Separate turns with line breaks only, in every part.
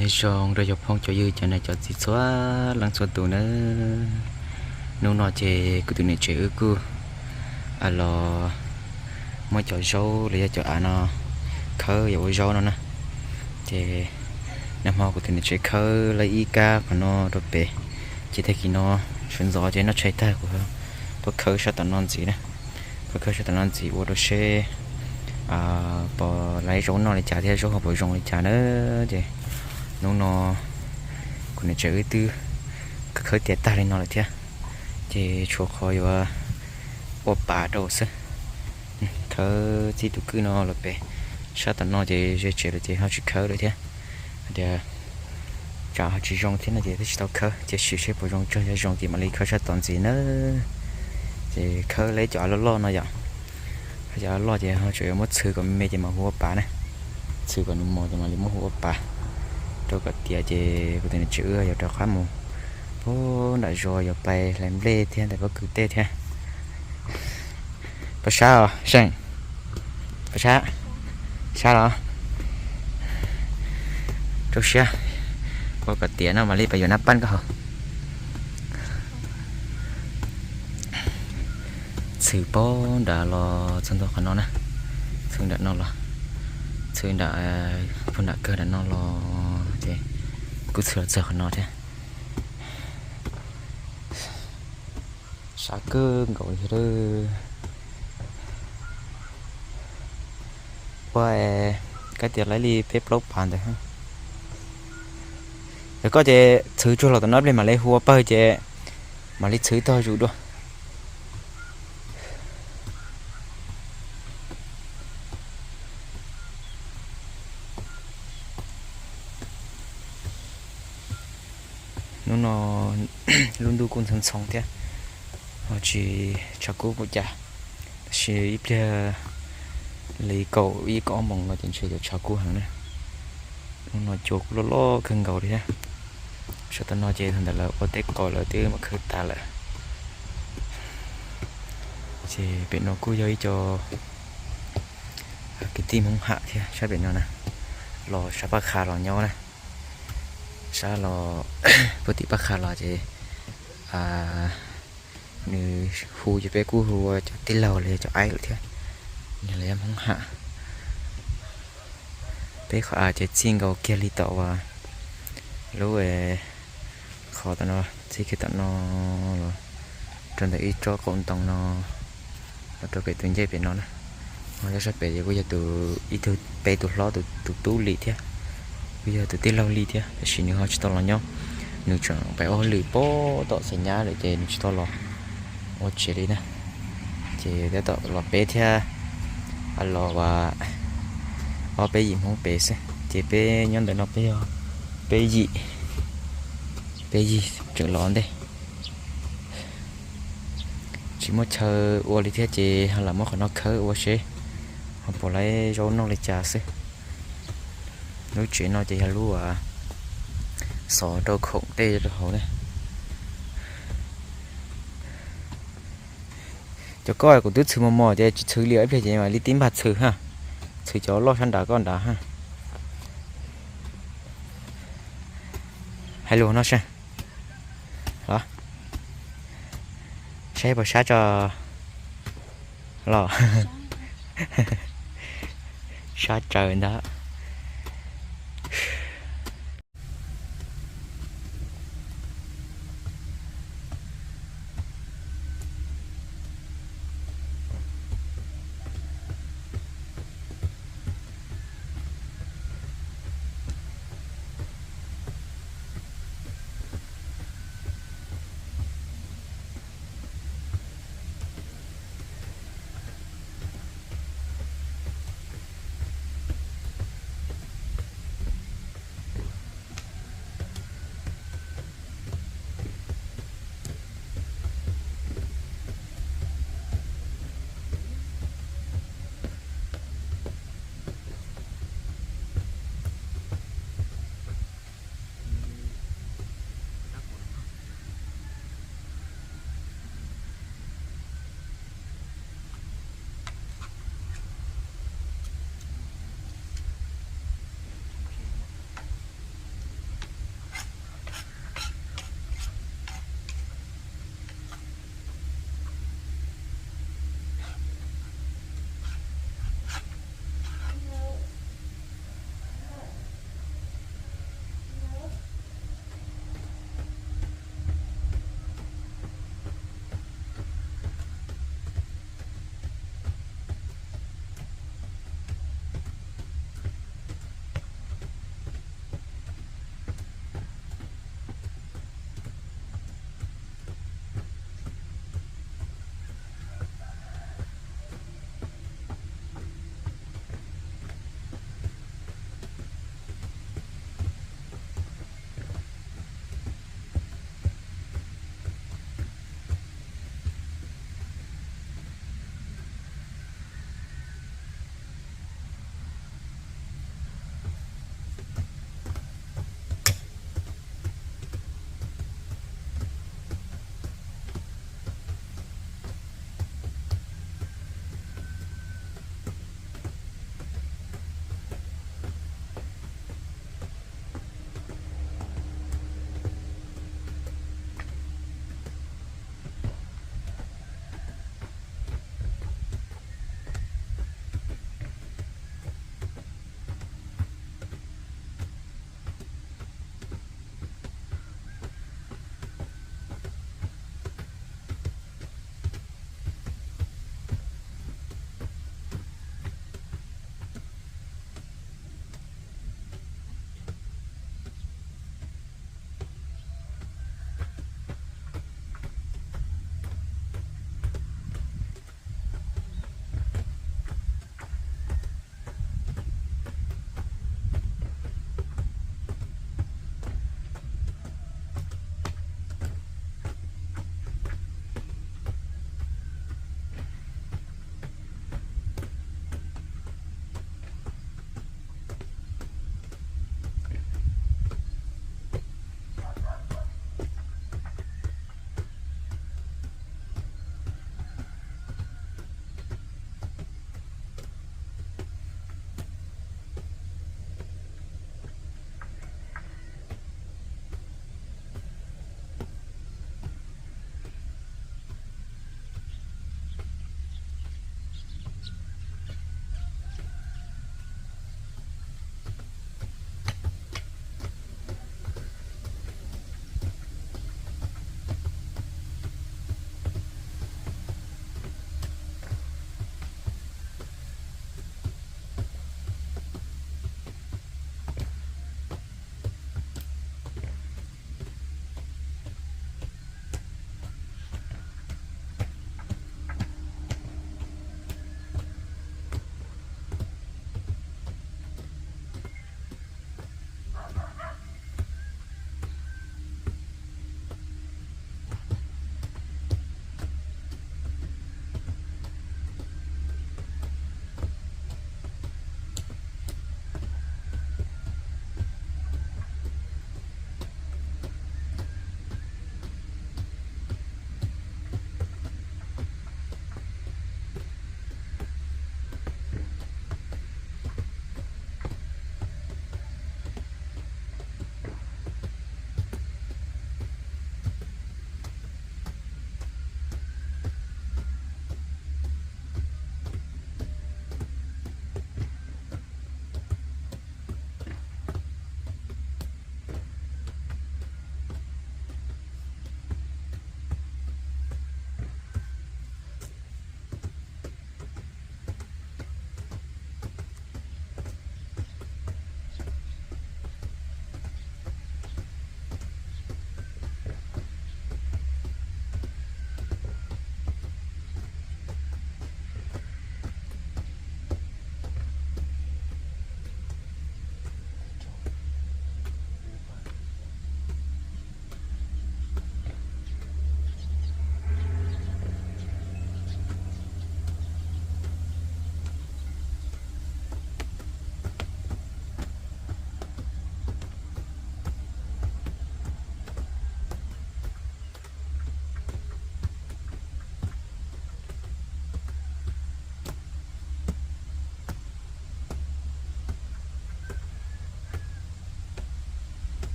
ญชองโดยยกพ้องจะยืดจะในจอดสิสวาหลังสวนตัวเนนูนอเจกูตัวนี้เจอกูอะลอไม่จอดโชว์เลยจะอ่านอเขาอย่าว่าโชว์นะเจน้ำหอกูตัวนี้เจอเขาเลยอีกาพนอรถเปเจตะกี้นอชนจอเจน่าใช้ตากูตัวเขาชอบตอนนอนสีนะตัวเขาชอบตอนนอนสีว่าตัวเชปอไล่โจนนอนเลยจ่าที่โจเขาปล่อยโจนเลยจ่าเนเจน้องนอคนนี้เจอตื้อเคยเตะตาเลยนอนเลยเถอะเจชัวคอยว่าโอป่าโดสเธอที่ตุกือนอนเลยไปชาตนอนเจเลยเจเขาชิเขาเลยเถอะเดี๋ยวจ่าเขาชิจงที่นั่นเจที่เขาเขาเจชิเชปจงเจจงที่มาเลยเขาชาตอนสีเนเจเขาเลยจ่าล้อๆหน่อยอย่างเขาจะล้อเจเขาช่วยมัดซื้อกับแม่จะมาหัวป่านะซื้อกับนุ่มมอจะมาเลยมัดหัวป่าตัวก็เตียเจกูตัวนี้ชื่ออย่าตัวข้ามมูโอ้ได้รออย่าไปแหลมเล่เทียนแต่ก็คือเต้เทียนประชาเหรอใช่ประชาเหรอตัวเชียก็กเตียนะมาเลยไปอยู่นับปั้นก็เหรอสื่อป้อนด่ารอจนตัวขนอนนะซึ่งด่านอนรอซึ่งด่าพุ่นด่าเกิดด่านอนรอกูเสือเจอขนอดเนี่ยสาเกิงก่อนเด้อว่าcái tiền lấy đi phép lốp bàn rồi ha rồi có chế thứ cho là tao nói lên mà lấy hùa bơi chế mà lấy thứ to dù đâu nó luôn đu con thân sống thế họ chỉ cho cô một cha chỉ ít lấy cầu ý có mong là chuyện chơi cho cô hàng này nó chụp lo khăn cầu đi ha cho tao nói chơi thành là có tết coi là tí mà khơi ta lại chỉ bên nó cô giới cho cái tim không hạ thế sao bên nó nè lò sao bác khá lò nhau nè sao lò bữa tiệc bác khá lò chứ như khu cho bé cô hùa cho tí lầuเลยcho ai được thế nên là em không hạ bé khó cho xin cầu kia li tọ và lúc về khó tao nó chỉ cái tao nó trong đấy cho con tông nó cho cái tuyến dây bên nó nè nó sẽ bé bây giờ từ ít từ bé từ lo từ tú lì thế bây giờ từ tí lâu lì thế chỉ như họ chỉ tao lo nhau nếu chẳng bé ô lì bố tọ sẽ nhá để chơi chỉ tao lo ô chơi đi nè chơi để tọ lo bé thế lo và bé gì không bé sẽ chỉ bé nhân để nó bé gì chừng lón đây chỉ một chờ ô lý thế chỉ hay là một cái nó khơi ô xe họ bỏ lấy rau nó lấy trà xe nói chuyện nó chỉ là lúa sò đâu khổng tê cho họ đây cho coi của tứ sư mò để xử lý ấy phải mà đi tím bạt xử ha xử cho lo săn đá con đá ha hello nó xem đó xe bảo sát cho lo sát trời đó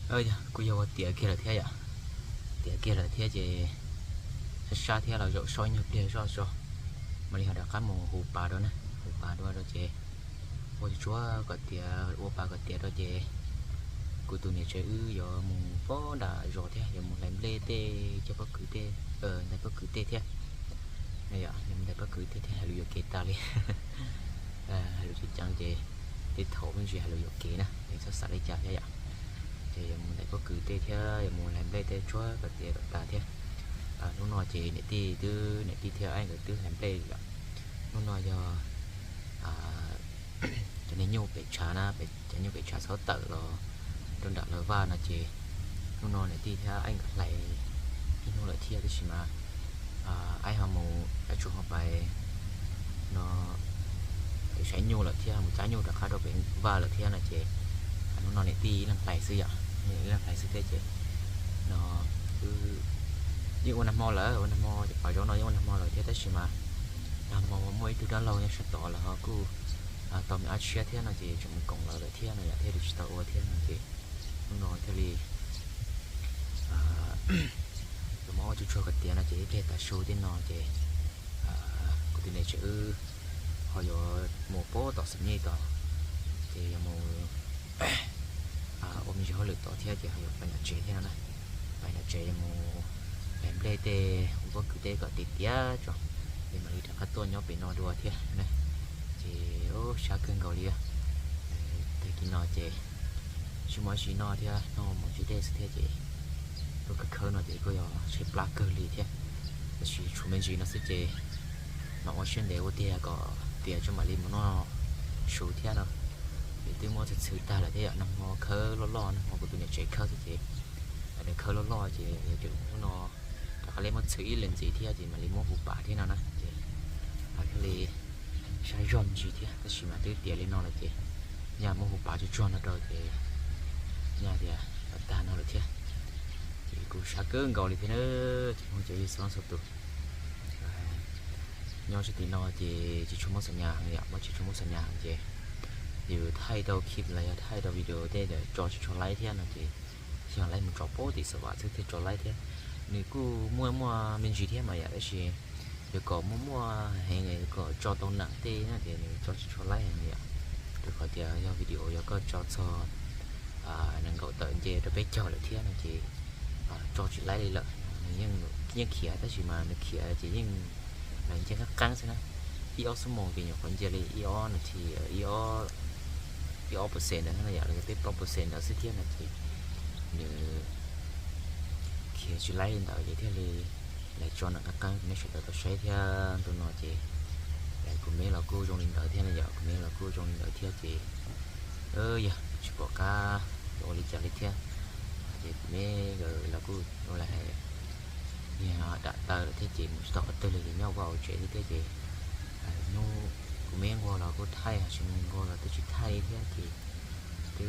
ơi cô yêu tía kia là thế à tía kia là thế gì xa thế là rồi soi nhiều tía rồi mà đi học được cái mồ hù bà đó nè hù bà đó đó chị ôi chúa có tía ô bà có tía đó chị cô tụi này chơi giờ mùng phố đã rồi thế giờ mùng làm lê tê cho có cứ tê này có cứ tê thế này à nhưng mà có cứ tê thế là lừa kẹt ta đi lừa chị chẳng chị để thổ bên gì là lừa kẹt nè để sao xả lấy chả thế ạ thì mùng này có cứ tê thế giờ mùng làm lê tê chúa có tía có ta thế nó nói chị để đi từ để đi theo anh ở từ làm lê rồi nó nói giờ cho nên nhiều bị trả na bị cho nhiều bị trả sáu tự rồi trong đó là va là chị nó này đi theo anh lại nó lại theo cái gì mà ai họ mù ai chụp họ bài nó để sẽ nhiều là theo một trái nhiều là khá đâu bị va là theo là chị nó này đi làm lại xưa vậy làm lại xưa thế chị nó cứ như con nằm mò lỡ con nằm mò phải cho nó như con nằm mò là thế gì mà nằm mò mới từ đó lâu nha sẽ tỏ là họ cứ tao mình ăn chia thế này thì chúng cộng lại thế này thế thì tao ở thế này thì nó nói thế thì tụi nó chú cho cái tiền là chỉ để ta show đến nó thì cái tiền này chữ họ có một bó tao sắm nhây tao thì một ôm cho họ lựa tao thế thì họ có phải là chế thế này phải là chế một em đây thì không có cứ để có tiền tía cho thì mà đi thằng khách tôi nhớ bị nó đùa thế này thì ô sao cơn gọi đi thì cái nó chị chỉ mới chỉ nó thì nó một chút đấy thế chị tôi cái khơi nó thì có sẽ black cơ li thế chỉ chủ mình chỉ nó sẽ chị mà ở trên đấy thì có tiền cho mà đi mà nó số thế nào thì tôi mua thật sự ta là thế ạ nó khơi lo nó có tụi này chạy khơi thì để khơi lo chị kiểu nó có lấy một sự lên gì thế thì mà lấy một hộp bả thế nào nè chị cái sai rộn gì thế cái gì mà tôi tiền lên nó là thế nhà mua hộp bả cho tròn nó rồi thì nhà thì ta nó là thế thì cũng sao cứ gọi đi thế nữa chỉ không chơi sáng sớm tụ nhau sẽ tí nó thì chỉ chung một sân nhà hàng mà chỉ chung một sân nhà hàng chứ điều thay đầu clip lại thay đầu video để cho like thế này thì chẳng lấy một trò bố thì sợ bạn sẽ cho like thế nếu cứ mua mình gì thế mà vậy thì được có mua hay người có cho tông nặng thế nữa thì cho like này vậy được khỏi thì do video có cho năng cầu tận về được biết cho được thế này thì cho chị lấy đi lợi nhưng khía đó chỉ mà được khía chỉ nhưng là trên các căng thế này io số 1 thì nhiều phần chơi đi io này thì io percent này là cái tiếp percent ở thế này thì khía chị lấy lên đời vậy thế thì lại cho nó các căng nó sẽ được xoay theo tôi nói chị lại cũng mấy là cô trong linh đời thế này giờ cũng mấy là cô trong linh đời thế thì giờ chỉ có cả đồ lịch lịch thế thì mấy rồi là cô rồi là nhà đã tờ thế chị một số tư là nhau vào chuyện như thế chị nó của mấy qua là cô thay à chúng qua là tôi chỉ thay thế thì cứ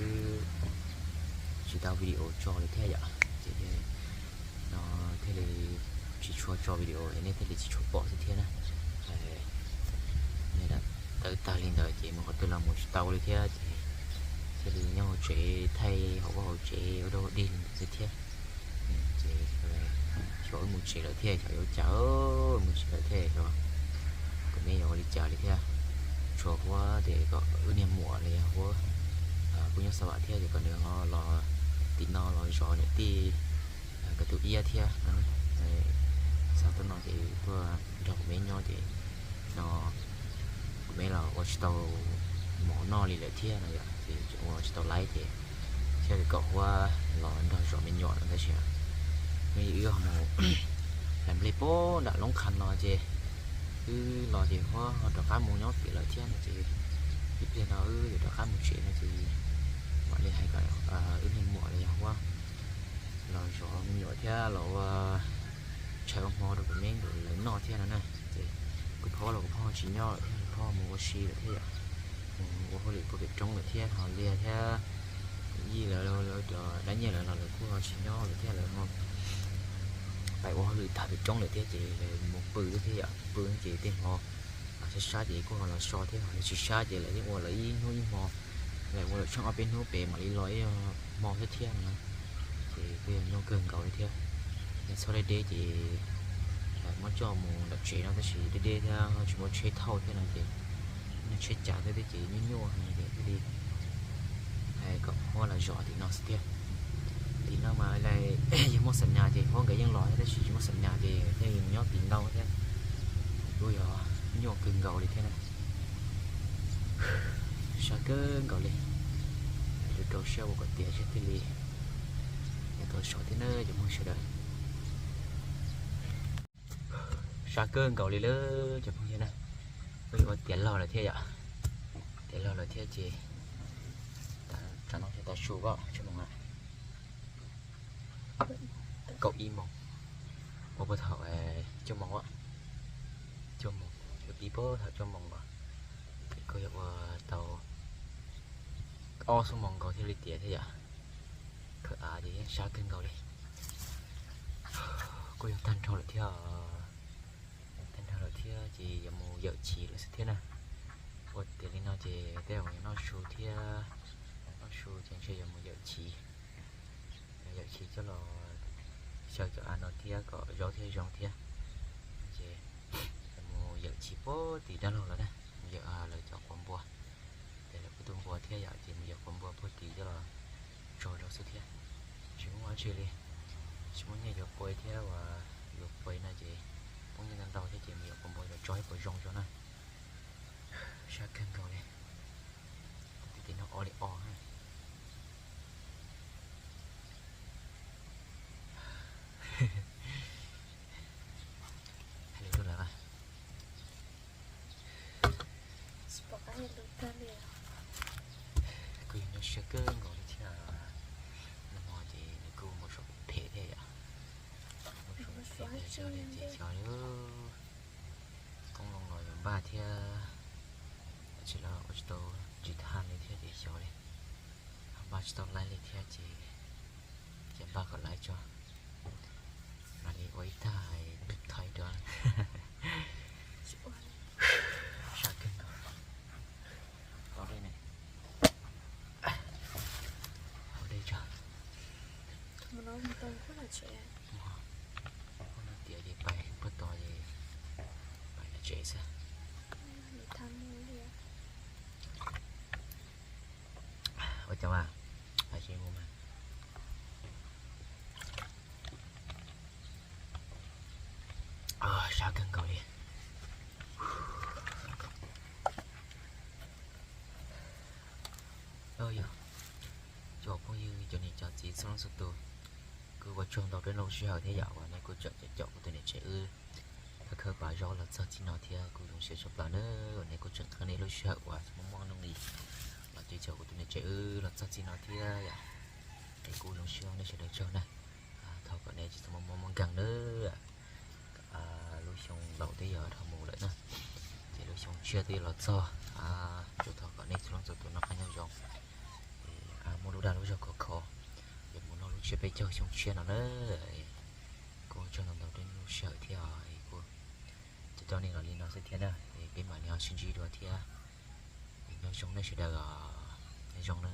chỉ tao video cho như thế vậy thì nó thế là chỉ cho video này thế là chỉ cho bỏ thế này này là tới ta lên đời chị một tôi là một tàu như thế thì nhau chị thay họ có chị ở đâu đi như thế chị chỗ một chị là thế cháu một chị là thế rồi còn bây giờ đi chợ đi thế chỗ qua để có niềm mùa này của cũng như sao bạn thế thì còn nữa họ là tí nó là gió để tí cái tụi ia thế sao tôi nói thì tôi đọc mấy nhau thì nó mấy là watch tàu mỏ no đi lại thế này thì watch tàu lái thì theo thì cậu qua lò nó rồi mình nhọn nó thế mấy yêu họ làm lấy bố đã lóng khăn lò gì cứ lò gì hoa họ được cá mù nhót bị lợi thế này thì biết gì nó được cá mù chuyện này thì mọi người hay gọi ứng hình mọi người hoa lò gió mình nhọn thế lò chơi ông hoa được miếng rồi lấy no thế này thì cáiพ่อlà cáiพ่อchỉ nhauพ่อmua xì là thế ạ mua hoa lựu có việc trong là thế họ lia thế gì là đánh như là của chỉ nhau là thế là ngon phải hoa lựu thả việc trong là thế chị một bự thế ạ bự chị tiền hoa sẽ sát gì của họ là so thế họ chỉ sát gì lại những người lấy nuôi mò lại người trong ở bên nuôi bể mà lấy lối mò thế thiên nữa thì bây giờ nó gần cầu thế nên sau đây để thì muốn cho mù đặc chế nó chỉ để theo chỉ muốn chế thâu thế này thì nó chế trả thế thì chỉ như nhau này để đi hay có hoa là giỏ thì nó sẽ thì nó mà lại những món sẵn nhà thì hoa cái những loại đó chỉ món sẵn nhà thì theo nhớ tiền đâu thế bây giờ nhô cưng gầu đi thế này sao cưng gầu đi được trâu sâu một cái tiền chết thì đi nhà tôi soi thế nơi cho muốn sửa đời sao cưng gầu đi lơ cho muốn thế này bây giờ tiền lò là thế ạ tiền lò là thế chị ta nói cho ta sưu vào cho mọi người cậu im mong một bữa thở cho mong ạ cho mong cái people thở cho mong mà có hiệu tàu o số mong có theo lịch tiết thế ạ thở thì sao cưng cầu đi có hiệu tan thâu là theo chỉ giờ mù giờ chỉ là thế nào vật thì nó chỉ theo nó số theo nó số chẳng sẽ giờ mù giờ chỉ cho là sao cho anh nó theo có gió theo dòng theo chỉ mù giờ chỉ có thì đã lâu rồi đó giờ là cho con bò để là cái bò theo giờ thì giờ con bò bớt tí cho là rồi đó số theo chỉ muốn ăn chơi đi chỉ muốn nghe giờ quay theo và giờ quay này chỉ muốn nghe đầu thì chỉ giờ con bò giờ trói vào rong cho nó sao cân cầu đi thì nó o đi o ha hay luôn là
Spokojnie do tebe.
cứ nó sẽ cơ ngồi thì nó mò thì cứ một số thể thế ạ một số thể cho nên thì cho nữa không lòng ngồi ba thì chỉ là ở chỗ chỉ than này thì cho đi ba chỗ lại thì chỉ ba còn lại cho mà đi quay thai được thai đó sao kinh ở đây này ở đây cho
Mà nói một tuần rất là trẻ.
hôm nay tiệc gì bài bữa to gì bài là trẻ sao
Để thăm mua đi ạ.
ôi chào bà phải chơi mua mà sao cân cầu đi ơi cho cũng như cho nên cho chỉ xong số tuổi cứ vào trường đầu đến lâu sau thế dạo và này cô chọn của tôi này trẻ ưถ้าเคยป่าย้อนแล้วจะที่นอเทียกูลงเสียชอบแล้วเนอะวันนี้กูจัดครั้งนี้รู้เชื่อว่าสมมองน้องดีเราจะเจอกูตัวนี้เจอเราจะที่นอเทียอย่าไอ้กูลงเชื่อในเฉยเจ้านะเท่ากับในจิตมองกันเนอะรู้ชงเราได้ยอทำมูเลยนะจะรู้ชงเชื่อที่เราจะจุดเท่ากับในช่วงตัวนักขันยองมูรู้ได้รู้จักขออย่ามูเรารู้เชื่อไปเจ้าชงเชื่อเราเนอะกูชงเราได้รู้เชื่อที่cho nên là liên nó sẽ thế nào thì bên mà nhau xin chỉ đùa thì nó giống nó sẽ được giống nữa